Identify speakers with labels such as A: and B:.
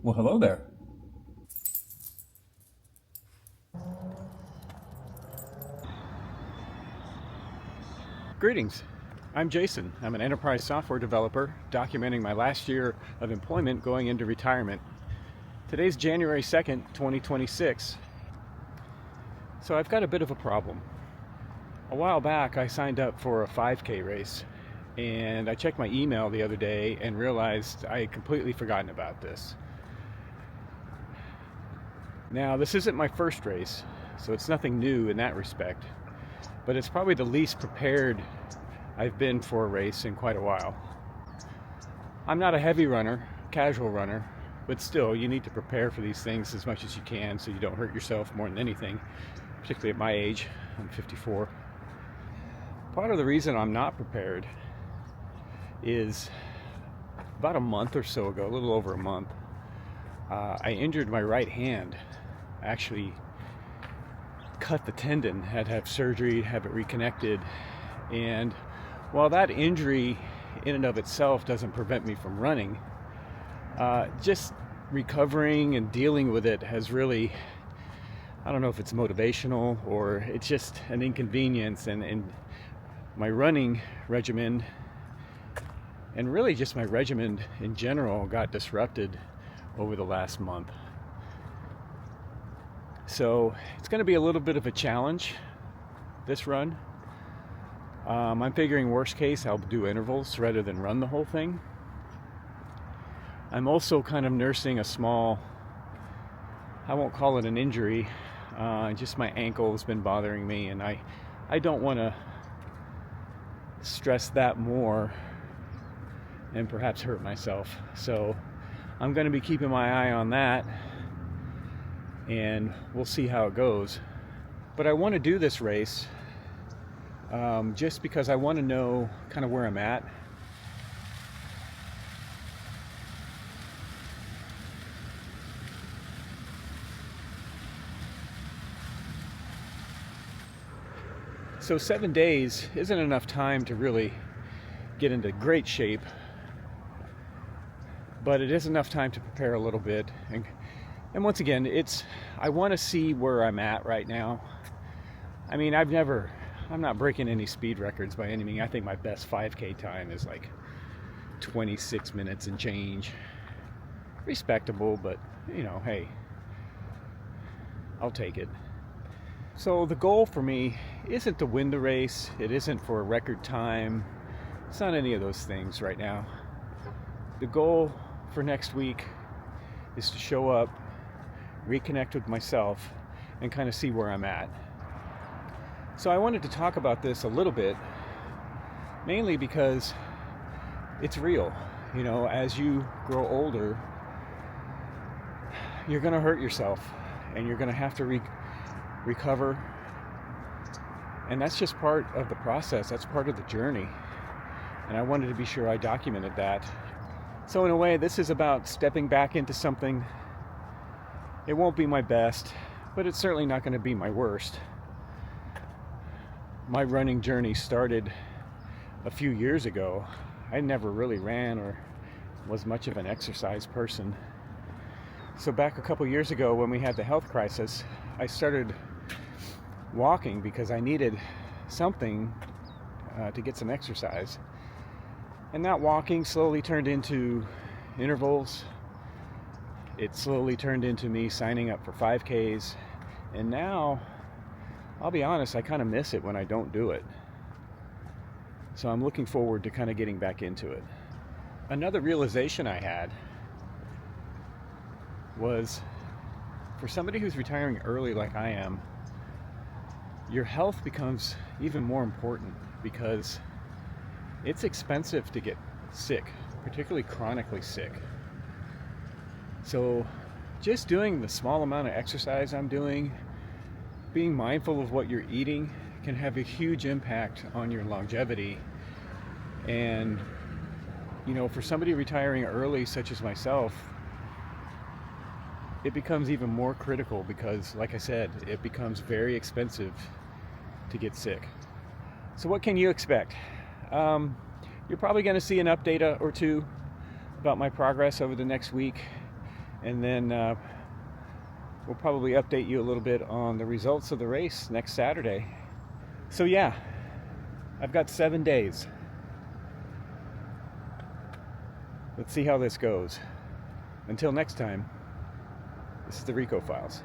A: Well, hello there.
B: Greetings. I'm Jason. I'm an enterprise software developer documenting my last year of employment going into retirement. Today's January 2nd, 2026. So I've got a bit of a problem. A while back, I signed up for a 5K race, and I checked my email the other day and realized I had completely forgotten about this. Now, this isn't my first race, so it's nothing new in that respect, but it's probably the least prepared I've been for a race in quite a while. I'm not a heavy runner, casual runner, but still, you need to prepare for these things as much as you can so you don't hurt yourself more than anything, particularly at my age. I'm 54. Part of the reason I'm not prepared is about a month or so ago, a little over a month, I injured my right hand. I actually cut the tendon, had to have surgery, have it reconnected, and while that injury in and of itself doesn't prevent me from running, just recovering and dealing with it has really, I don't know if it's motivational or it's just an inconvenience, and my running regimen and really just my regimen in general got disrupted over the last month. So it's going to be a little bit of a challenge, this run. I'm figuring worst case I'll do intervals rather than run the whole thing. I'm also kind of nursing a small, I won't call it an injury, just my ankle has been bothering me, and I don't want to stress that more and perhaps hurt myself. So I'm going to be keeping my eye on that, and we'll see how it goes. But I want to do this race just because I want to know kind of where I'm at. So 7 days isn't enough time to really get into great shape, but it is enough time to prepare a little bit. And once again, I want to see where I'm at right now. I mean, I'm not breaking any speed records by any means. I think my best 5K time is like 26 minutes and change. Respectable, but hey, I'll take it. So the goal for me isn't to win the race. It isn't for a record time. It's not any of those things right now. The goal for next week is to show up, reconnect with myself, and kind of see where I'm at. So I wanted to talk about this a little bit, mainly because it's real. As you grow older, you're going to hurt yourself, and you're going to have to recover. And that's just part of the process. That's part of the journey. And I wanted to be sure I documented that. So in a way, this is about stepping back into something. It won't be my best, but it's certainly not going to be my worst. My running journey started a few years ago. I never really ran or was much of an exercise person. So back a couple years ago when we had the health crisis, I started walking because I needed something to get some exercise. And that walking slowly turned into intervals. It slowly turned into me signing up for 5Ks. And now, I'll be honest, I kind of miss it when I don't do it. So I'm looking forward to kind of getting back into it. Another realization I had was, for somebody who's retiring early like I am, your health becomes even more important because it's expensive to get sick, particularly chronically sick. So just doing the small amount of exercise I'm doing, being mindful of what you're eating, can have a huge impact on your longevity. And for somebody retiring early such as myself, it becomes even more critical because, like I said, it becomes very expensive to get sick. So what can you expect? You're probably going to see an update or two about my progress over the next week. And then we'll probably update you a little bit on the results of the race next Saturday. So yeah, I've got 7 days. Let's see how this goes. Until next time, this is the Rieko Files.